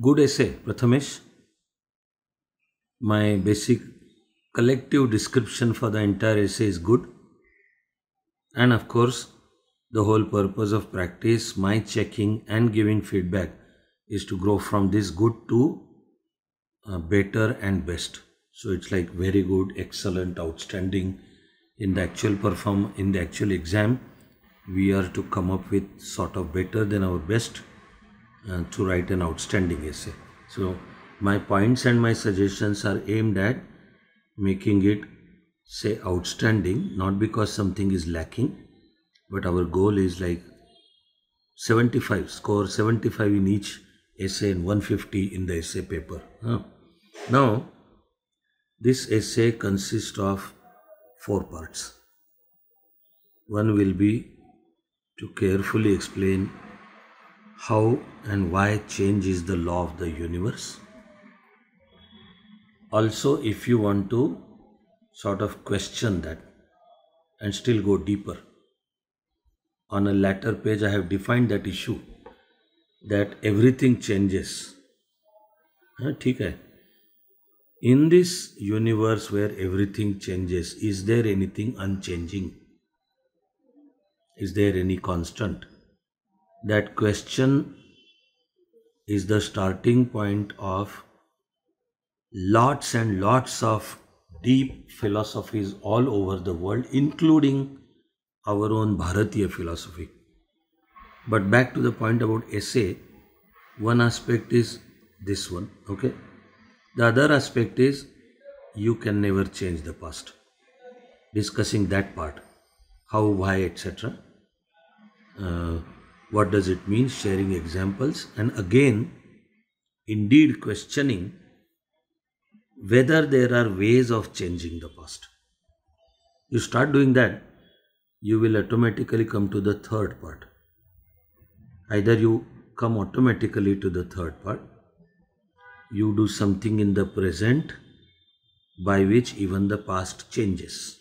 Good essay, Prathamesh. My basic collective description for the entire essay is good. And of course, the whole purpose of practice, my checking and giving feedback is to grow from this good to better and best. So it's like very good, excellent, outstanding. In the actual exam, we are to come up with sort of better than our best to write an outstanding essay. So my points and my suggestions are aimed at making it say outstanding, not because something is lacking, but our goal is like 75, score 75 in each essay and 150 in the essay paper. Now, this essay consists of 4 parts. One will be to carefully explain how and why change is the law of the universe. Also, if you want to sort of question that and still go deeper, on a later page I have defined that issue that everything changes. ठीक है? In this universe where everything changes, is there anything unchanging? Is there any constant? That question is the starting point of lots and lots of deep philosophies all over the world, including our own Bharatiya philosophy. But back to the point about essay, one aspect is this one, okay? The other aspect is you can never change the past. Discussing that part, how, why, etc. What does it mean? Sharing examples, and again, indeed questioning whether there are ways of changing the past. You start doing that, you will automatically come to the third part. Either you come automatically to the third part, you do something in the present by which even the past changes.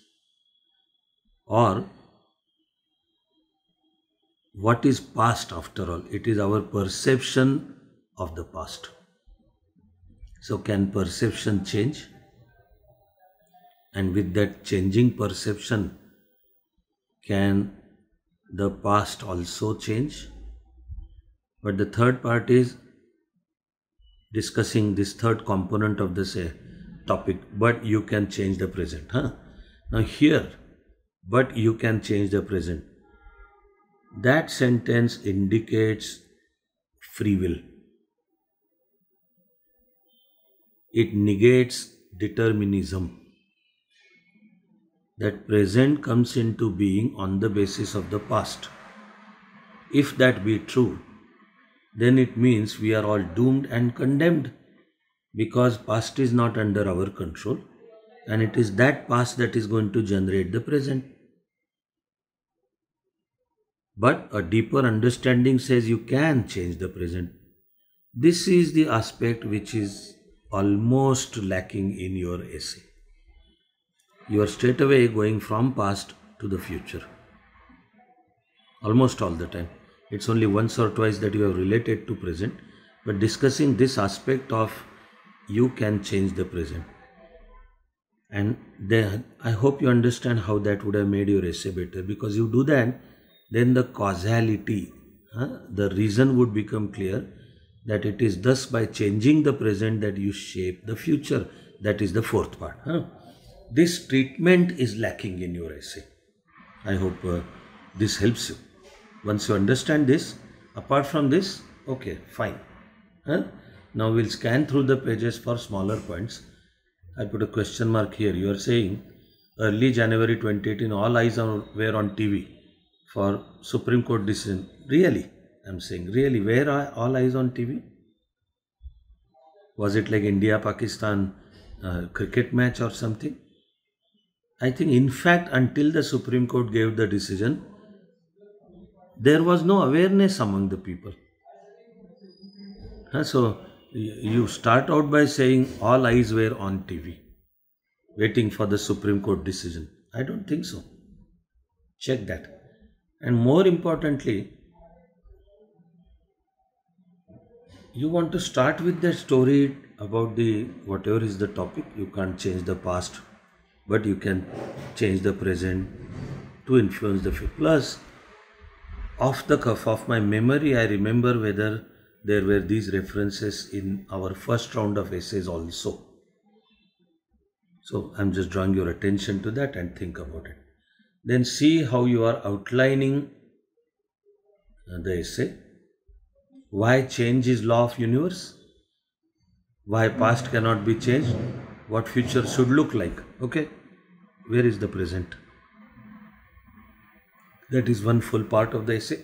Or, what is past after all? It is our perception of the past. So can perception change? And with that changing perception, can the past also change? But the third part is discussing this third component of this topic, but you can change the present. Now here, but you can change the present. That sentence indicates free will. It negates determinism. That present comes into being on the basis of the past. If that be true, then it means we are all doomed and condemned, because past is not under our control, and it is that past that is going to generate the present. But a deeper understanding says you can change the present. This is the aspect which is almost lacking in your essay. You are straight away going from past to the future. Almost all the time. It's only once or twice that you have related to present, but discussing this aspect of you can change the present. And then I hope you understand how that would have made your essay better, because you do that, then the causality, the reason would become clear, that it is thus by changing the present that you shape the future. That is the fourth part. This treatment is lacking in your essay. I hope this helps you. Once you understand this, apart from this, okay, fine. Now we'll scan through the pages for smaller points. I put a question mark here. You are saying early January 2018, all eyes were on TV for Supreme Court decision. Really? I'm saying, really, where are all eyes on TV? Was it like India-Pakistan cricket match or something? I think, in fact, until the Supreme Court gave the decision, there was no awareness among the people. So, you start out by saying all eyes were on TV, waiting for the Supreme Court decision. I don't think so. Check that. And more importantly, you want to start with the story about the whatever is the topic. You can't change the past, but you can change the present to influence the future. Plus, off the cuff of my memory, I remember whether there were these references in our first round of essays also. So I'm just drawing your attention to that and think about it. Then see how you are outlining the essay. Why change is law of universe? Why past cannot be changed? What future should look like? Okay. Where is the present? That is one full part of the essay.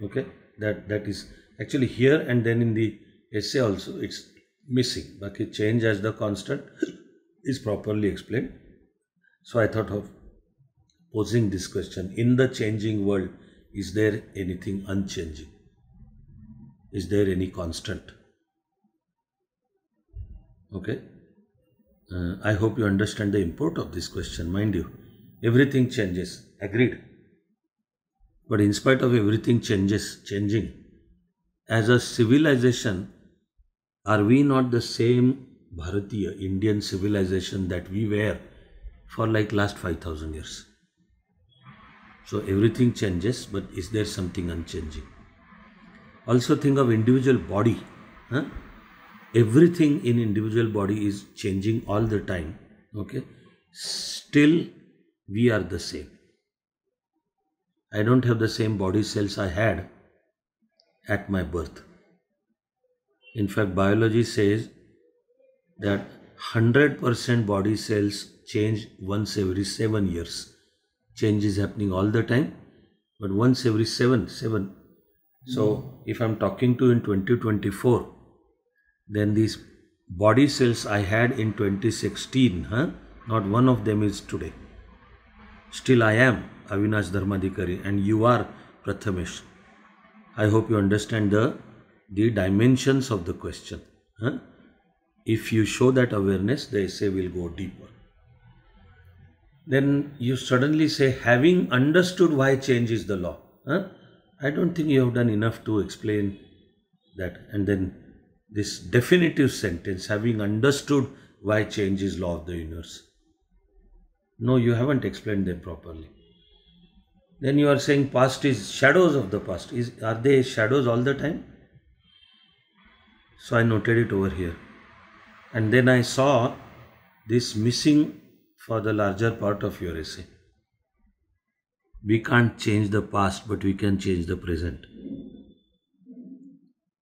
Okay. That is actually here, and then in the essay also it's missing. But change as the constant is properly explained. So I thought of posing this question. In the changing world, is there anything unchanging? Is there any constant? Okay. I hope you understand the import of this question. Mind you, everything changes. Agreed. But in spite of everything changing, as a civilization, are we not the same Bharatiya, Indian civilization that we were for like last 5,000 years? So everything changes, but is there something unchanging? Also think of individual body. Everything in individual body is changing all the time. Okay. Still we are the same. I don't have the same body cells I had at my birth. In fact, biology says that 100% body cells change once every 7 years. Change is happening all the time, but once every 7. So if I'm talking to you in 2024, then these body cells I had in 2016, not one of them is today. Still I am Avinash Dharmadhikari and you are Prathamesh. I hope you understand the dimensions of the question. If you show that awareness, the essay will go deeper. Then you suddenly say, having understood why change is the law. I don't think you have done enough to explain that. And then this definitive sentence, having understood why change is law of the universe. No, you haven't explained them properly. Then you are saying past is shadows of the past. Are they shadows all the time? So I noted it over here. And then I saw this missing for the larger part of your essay. We can't change the past, but we can change the present.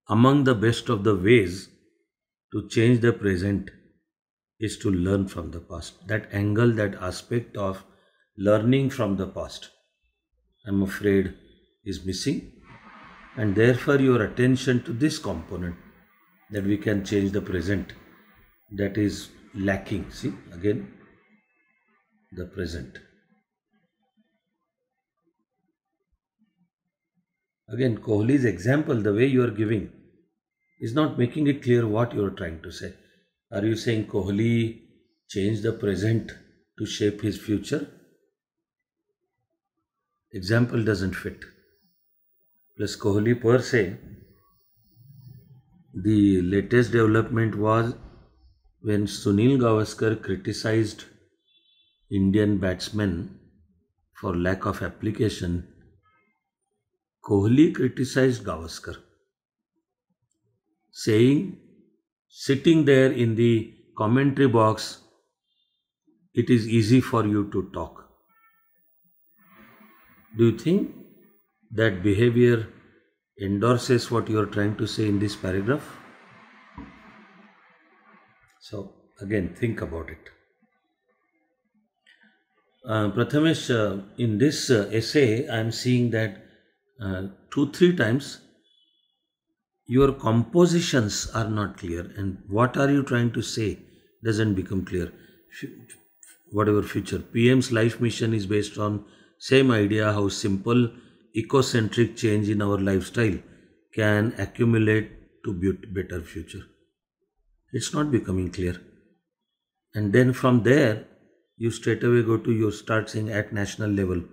Among the best of the ways to change the present is to learn from the past. That angle, that aspect of learning from the past, I'm afraid, is missing. And therefore your attention to this component, that we can change the present, that is lacking. See, again, the present. Again, Kohli's example, the way you are giving, is not making it clear what you are trying to say. Are you saying Kohli changed the present to shape his future? Example doesn't fit. Plus Kohli per se, the latest development was when Sunil Gavaskar criticized Indian batsmen for lack of application. Kohli criticized Gavaskar, saying, sitting there in the commentary box, it is easy for you to talk. Do you think that behavior endorses what you are trying to say in this paragraph? So again, think about it. Prathamesh, in this essay, I am seeing that 2-3 times your compositions are not clear, and what are you trying to say doesn't become clear. Whatever future, PM's life mission is based on same idea how simple ecocentric change in our lifestyle can accumulate to better future. It's not becoming clear. And then from there, you straight away you start saying at national level,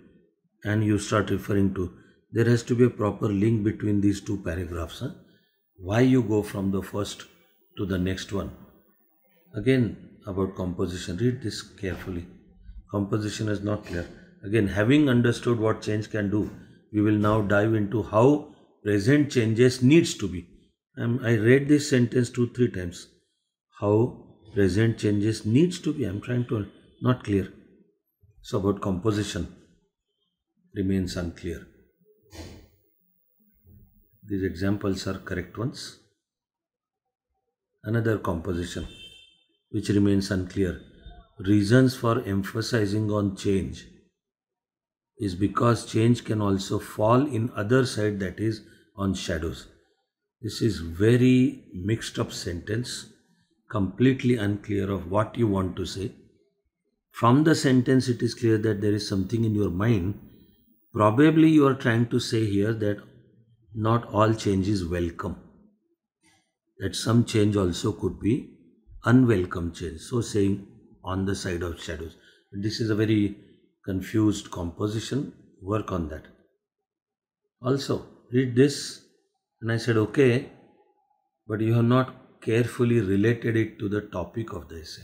and you start referring to, there has to be a proper link between these two paragraphs. why you go from the first to the next one. Again, about composition, read this carefully. Composition is not clear. Again, having understood what change can do, we will now dive into how present changes needs to be. I read this sentence 2-3 times. How present changes needs to be. I'm trying to, not clear. So about composition remains unclear. These examples are correct ones. Another composition which remains unclear. Reasons for emphasizing on change is because change can also fall in other side, that is on shadows. This is very mixed up sentence, completely unclear of what you want to say. From the sentence it is clear that there is something in your mind. Probably you are trying to say here that not all change is welcome, that some change also could be unwelcome change. So saying on the side of shadows. This is a very confused composition. Work on that. Also, read this, and I said okay, but you have not carefully related it to the topic of the essay.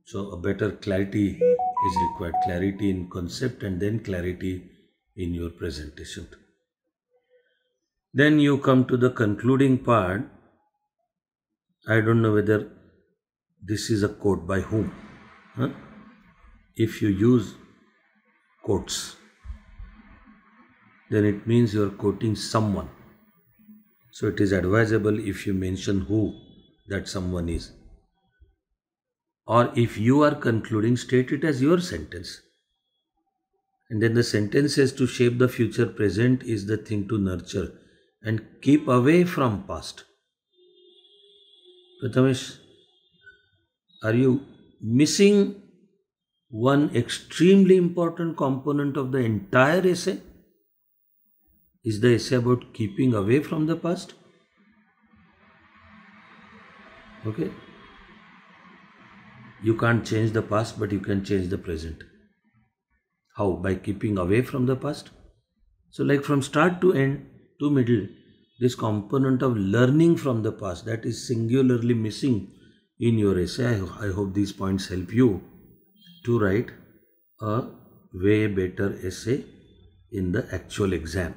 So a better clarity is required. Clarity in concept and then clarity in your presentation. Then you come to the concluding part. I don't know whether this is a quote by whom. If you use quotes, then it means you are quoting someone. So it is advisable if you mention who that someone is. Or if you are concluding, state it as your sentence. And then the sentence says to shape the future, present is the thing to nurture and keep away from past. Prathamesh, are you missing one extremely important component of the entire essay? Is the essay about keeping away from the past? Okay. You can't change the past, but you can change the present. How? By keeping away from the past. So like from start to end to middle, this component of learning from the past, that is singularly missing in your essay. I hope these points help you to write a way better essay in the actual exam.